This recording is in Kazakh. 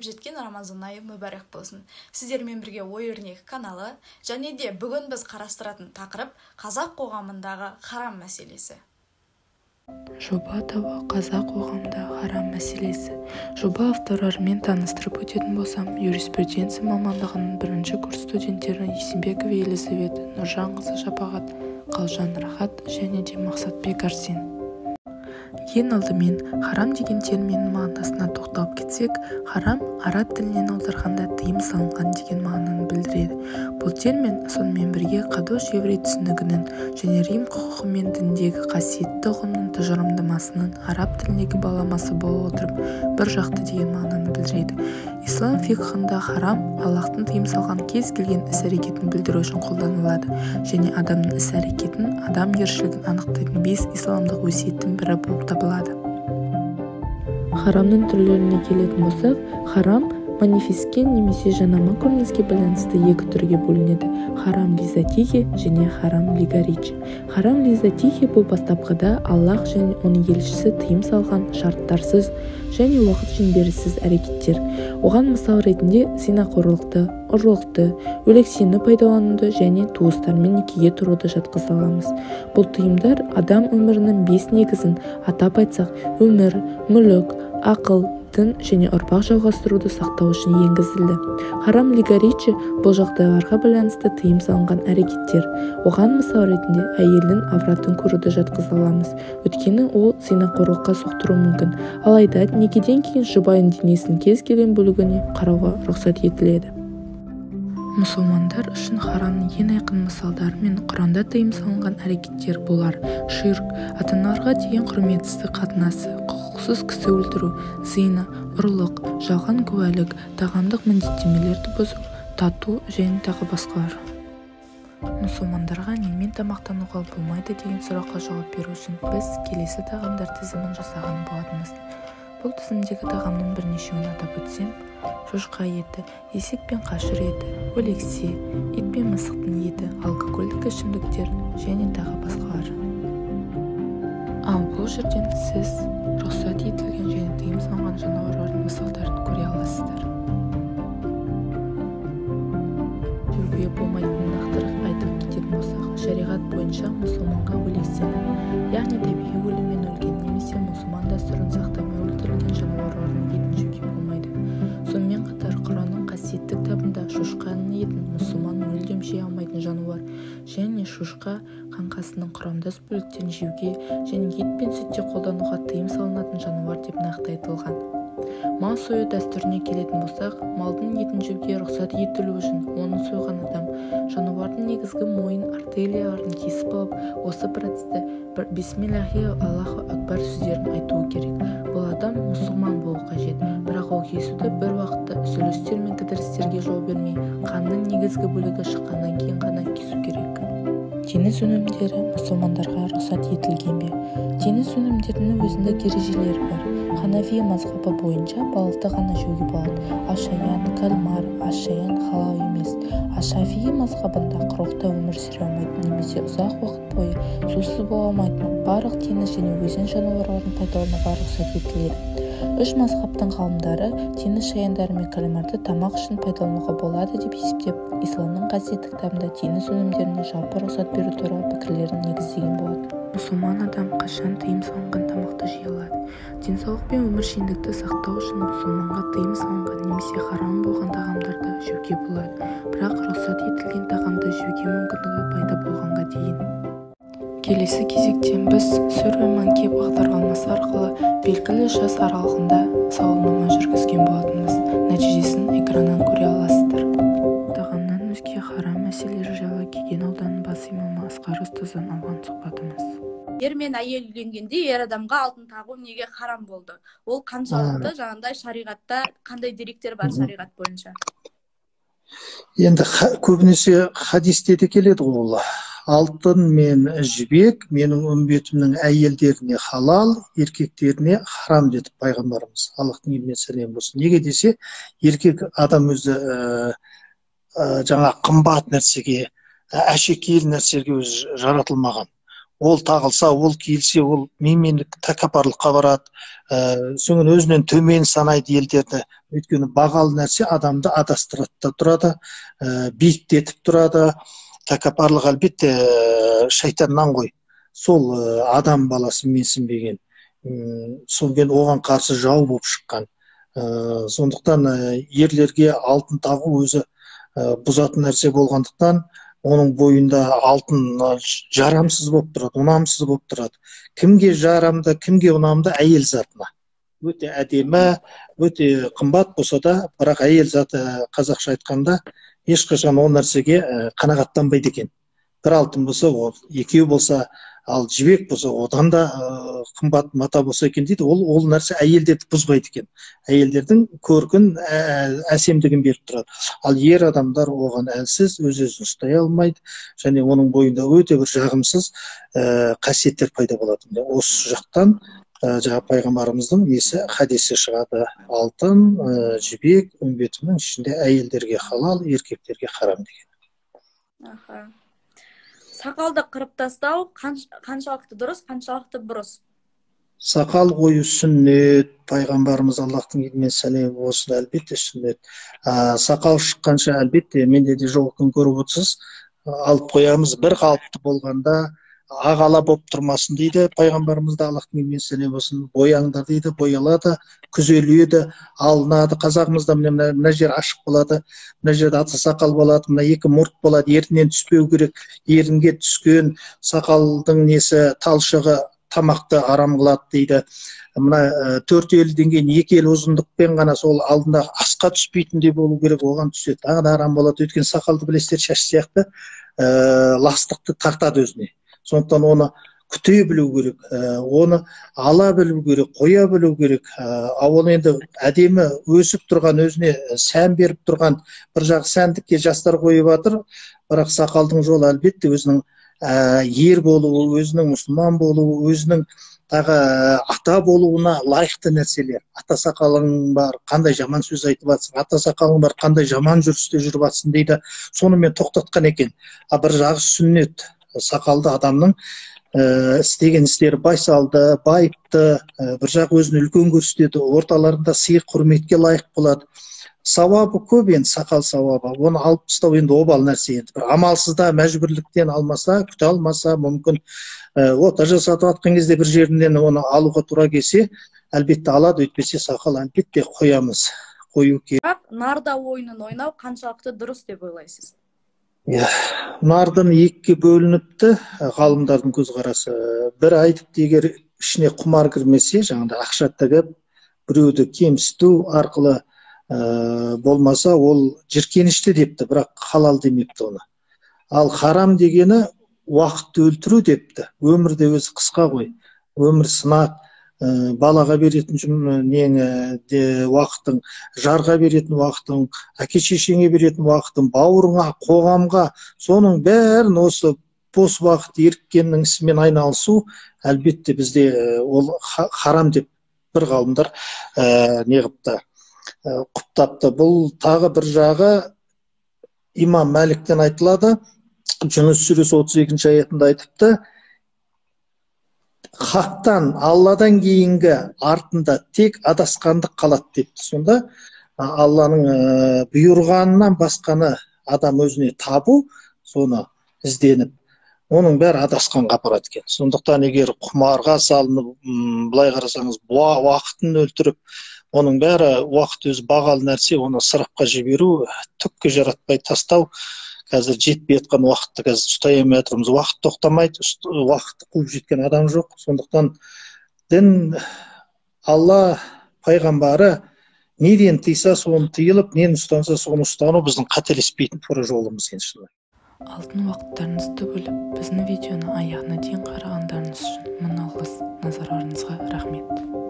жеткен Рамазан айы мүбәрәк болсын. Сіздермен бірге ой өрнегі каналы және де бүгін біз қарастыратын тақырып қазақ қоғамындағы харам мәселесі. Жоба атауы қазақ қоғамындағы харам мәселесі. Жоба авторларымен таныстырып өтетін болсам, юриспруденция мамандығының бірінші курс студенттері Есенбекова Елизавета, Нұржанқызы Шапағат, Қалжан Рахат және де Мақсатбек Арсен. Ең алдымен харам деген терминнің мағынасына тоқталып кетсек, харам араб тілінен аударғанда тыйым салынған деген мағынаны білдіреді. Бұл термин сонымен бірге Қадош еврей түсінігінің және Рим құқығы мен діндегі қасиетті ұғымның тұжырымдамасының араб тіліндегі баламасы бола отырып, бір жақты деген мағынаны білдіреді. Ислам фикхында харам Аллахтың тыйым салған кез келген іс-әрекетін білдіру үшін қолданылады және адамның іс-әрекетін, адамгершілігін анықтайтын 5 исламдық өсиеттің бірі болып табылады. Харамның түрлеріне келетін болсақ, харам манифестке немесе жанама көрініске байланысты екі түрге бөлінеді: харам лизатихи және харам лигаричи. Харам лизатихи бұл бастапқыда Аллах және оның елшісі тыйым салған шарттарсыз және уақыт шеңберсіз әрекеттер. Оған мысал ретінде зинақорлықты, ұрлықты, өлексені пайдалануды және туыстармен некеге тұруды жатқыза аламыз. Бұл тыйымдар адам өмірінің 5 негізін, атап айтсақ, өмір, мүлік, ақыл, дін және ұрпақ жалғастыруды сақтау үшін енгізілді. Харам лигаричи бұл жағдайларға байланысты тыйым салынған әрекеттер. Оған мысал ретінде әйелдің авратын көруді жатқыза аламыз, өйткені ол зинақорлыққа соқтыруы мүмкін. Алайда некеден кейін жұбайының денесінің кез келген бөлігіне қарауға рұқсат етіледі. Мұсылмандар үшін харамның ең айқын мысалдары мен Құранда тыйым салынған әрекеттер болар: ширк, ата-аналарға деген құрметсіздік қатынасы, құқықсыз кісі өлтіру, зина, ұрлық, жалған куәлік, тағамдық міндеттемелерді бұзу, тату және тағы басқалар. Мұсылмандарға немен тамақтануға болмайды деген сұраққа жауап беру үшін біз келесі тағамдар тізімін жасаған болатынбыз. Бұл тізімдегі тағамның бірнешеуін атап өтсем: шошқа еті, есек пен қашыр еті, өлексе, ит пен мысықтың еті, алкогольдік ішімдіктер және тағы басқалар. Ал бұл жерден сіз рұқсат етілген және тыйым салынған жануарлардың мысалдарын көре аласыздар. Жеуге болмайтынын нақтырақ айтып кететін болсақ, шариғат бойынша мұсылманға өлексені, яғни табиғи өліммен өлген немесе мұсылман дәстүрін сақтамай өлтірілген жануарлардың етін жеуге болмайды. Сонымен қатар Құранның қасиетті кітабында шошқаның етін мұсылман мүлдем жей алмайтын жануар және шошқа қаңқасының құрамдас бөліктерін жеуге және ет пен сүтте қолдануға тыйым салынатын жануар деп нақты айтылған. Мал сою дәстүріне келетін болсақ, малдың етін жеуге рұқсат етілу үшін оны сойған адам жануардың негізгі мойын артерияларын кесіп алып, осы процесті бисмиллахи Аллаху акбар сөздерін айтуы керек. Бұл адам мұсылман болу қажет, бірақ ол кесуді бір уақытта үзілістер мен кідірістерге жол бермей, қанның негізгі бөлігі шыққаннан кейін ғана кесу керек. Теңіз өнімдері мұсылмандарға рұқсат етілген бе? Теңіз өнімдерінің өзіндік ережелері бар. Ханафи мазхабы бойынша балықты ғана жеуге болады. Ашаян, кальмар, ашаян халал емес. Шафии мазхабында құрлықта өмір сүре алмайтын немесе ұзақ уақыт бойы сусыз бола алмайтын барлық теңіз және өзен жануарларын пайдалануға рұқсат етіледі. 3 мазхабтың ғалымдары теңіз шаяндары мен кальмарды тамақ үшін пайдалануға болады деп есептеп, исламның қасиетті кітабында теңіз өнімдеріне жалпы рұқсат беру туралы пікірлерін негіздеген болады. Мұсылман адам қашан тыйым салынған тамақты жей алады? Денсаулық пен өміршеңдікті сақтау үшін мұсылманға тыйым салынған немесе харам болған тағамдарды жеуге болады, бірақ рұқсат етілген тағамды жеуге мүмкіндігі пайда болғанға дейін. Келесі кезекте біз Сүре Манки бағдарламасы арқылы белгілі жас аралығында сауалнама жүргізген болатынбыз. Нәтижесін экраннан көре аласыздар. Тағамнан өзге харам мәселелері жайлы Кеген ауданының бас имамы Асқар ұстаздан алған сұхбатымыз. Ер мен әйел үйленгенде ер адамға алтын тағу неге харам болды? Ол қаншалықты жаңағыдай шариғатта қандай деректер бар шариғат бойынша? Енді көбінесе хадисте де келеді ол. Алтын мен жібек менің үмбетімнің әйелдеріне халал, еркектеріне харам деді пайғамбарымыз. Аллахтың еміне сәлем болсын. Неге десе, еркек адам өзі жаңа қымбат нәрсеге, әшекейлі нәрсеге өзі жаратылмаған. ол тағылса, ол киілсе, ол мемендік тәкаппарлыққа барады, соңын өзінен төмен санайды елдерді. Өйткені бағалы нәрсе адамды адастырады да тұрады, биіктетіп тұрады. Тәкаппарлық әлбетте шайтаннан ғой. Сол адам баласы менсінбеген. Сонымен оған қарсы жау болып шыққан. Сондықтан ерлерге алтын тағу өзі бұзатын нәрсе болғандықтан, оның бойында алтын жарамсыз болып тұрады, ұнамсыз болып тұрады. Кімге жарамды, кімге ұнамды? Әйел затына. Өте әдемі, өте қымбат болса да, бірақ әйел заты қазақша айтқанда ешқашан ол нәрсеге қанағаттанбайды екен. Бір алтын болса, ол екеу болса, ал жібек болса, одан да қымбат мата болса екен дейді. Ол нәрсе әйелдерді бұзбайды екен. Әйелдердің көркін, әсемдігін беріп тұрады. Ал ер адамдар оған әлсіз, өз-өзін ұстай алмайды, және оның бойында өте бір жағымсыз қасиеттер пайда болады. Осы жақтан жаңа пайғамбарымыздың хадисі шығады: алтын, жібек, үмбетінің ішінде әйелдерге халал, еркектерге харам деген. Сақалды қырып тастау қаншалықты дұрыс, қаншалықты бұрыс? Сақал қою сүннет, пайғамбарымыз Аллахтың едімен сәлемі болсын, әлбетте сүннет. Сақал шыққанша әлбетте, менде де жоқ екенін көріп отырсыз, алып қоямыз. Бір қалыпты болғанда ағала болып тұрмасын дейді пайғамбарымыз да, Аллахтың едімен сәлемі болсын. Бояңдар дейді, боялады, күзеледі, алынады. Қазағымызда мына жер ашық болады, мына жерде аты сақал болады, мына екі мұрт болады, ерінен түспеу керек. Ерінге түскен сақалдың несі, талшығы тамақты арам қылады дейді. Мына 4 елден кейін 2 ел ұзындықпен ғана сол алдында асқа түспейтіндей болу керек, оған түседі, тағы да арам болады. Өйткені сақалды білесіздер, шаш сияқты ластықты тартады өзіне. Сондықтан оны күте білу керек, оны ала білу керек, қоя білу керек. Оны енді әдемі өсіп тұрған, өзіне сән беріп тұрған бір жағы сәндікке жастар қойып жатыр. Бірақ сақалдың жолы әлбетте өзінің ер болуы, өзінің мұсылман болуы, өзінің тағы ата болуына лайықты нәрселер. Ата сақалың бар, қандай жаман сөз айтып жатсың, ата сақалың бар, қандай жаман жүрісте жүріп жатсың дейді. Сонымен тоқтатқан екен. Бір жағы сүннет. Сақалды адамның істеген істері байсалды, байыпты, бір жақ өзін үлкен көрсетеді, орталарында сый құрметке лайық болады. Сауабы көп енді, сақал сауабы. Оны алып тастау енді обал нәрсе енді. Бір амалсызда, мәжбүрліктен алмаса, күте алмаса, мүмкін ота жасатып жатқан кезде бір жерінен оны алуға тура келсе, әлбетте алады, өйтпесе сақал әлбетте қоямыз. Қою керек. Нарда ойынын ойнау қаншалықты дұрыс деп ойлайсыз? Нардың екіге бөлініпті, ғалымдардың көзқарасы. Бір айтыпты, егер ішіне құмар кірмесе, жаңағыдай ақша тігіп, біреуді кемсіту арқылы болмаса, ол жиіркенішті депті, бірақ халал демепті оны. Ал харам дегені уақытты өлтіру депті. Өмірде өзі қысқа ғой. Өмір сынақ, балаға беретін уақытың, жарға беретін уақытың, әке-шешеңе беретін уақытың, бауырыңа, қоғамға, соның бәрін осы бос уақыт еріккеннің ісімен айналысу, әлбетте бізде ол харам деп бір ғалымдар неғыпты, құптапты. Бұл тағы бір жағы имам Мәликтен айтылады. Жүніс сүресі 32 аятында айтыпты: хақтан, Алладан кейінгі артында тек адасқандық қалады депті. Сонда Алланың бұйырғанынан басқаны адам өзіне табу, соны ізденіп, оның бәрі адасқанға апарады екен. Сондықтан егер құмарға салынып, былай қарасаңыз, уақытын өлтіріп, оның бәрі уақыт өзі бағалы нәрсе, оны ысырапқа жіберу, түкке жаратпай тастау. Қазір жетпей жатқан уақытты қазір ұстай алмай жатырмыз. Уақыт тоқтамайды, уақытты қуып жеткен адам жоқ. Сондықтан дін, Алла пайғамбары неден тыйса соны тыйылып, нені ұстанса соны ұстану біздің қателеспейтін тура жолымыз енді. Алтын уақыттарыңызды бөліп, біздің видеоны аяғына дейін қарағандарыңыз үшін мың алғыс. Назарларыңызға рахмет.